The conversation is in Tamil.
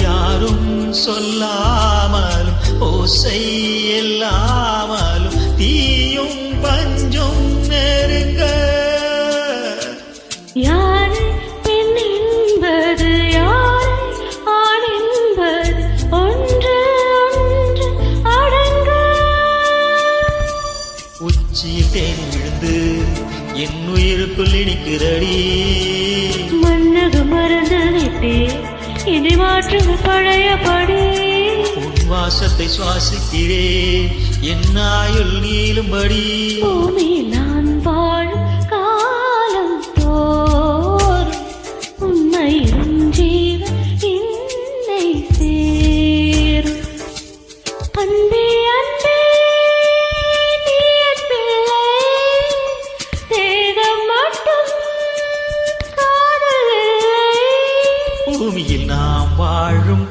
யாரும் சொல்லாமலும் ஓசை இல்லாமலும் தீயும் பஞ்சும் நெருங்க யாரை பெண் என்பது யாரை ஆண் என்பது ஒன்று ஒன்று அடங்க உச்சியில் தேன் விழுந்து என் உயிருக்குள் இனிக்கிறடி மன்னக மறந்து விட்டே இதை மாற்றும் பழையபடி உன் வாசத்தை சுவாசிக்கிறேன் என் ஆயுள் நீளும்படி பூமியில் நான் வாழும் காலம் தோறும் உண்மையிலும் ஜீவன் என்னை சேரும் அன்பே அன்பே நீ என் பிள்ளை தேகம் மட்டும் காதல் இல்லை பூமியில் நாம் வாழும்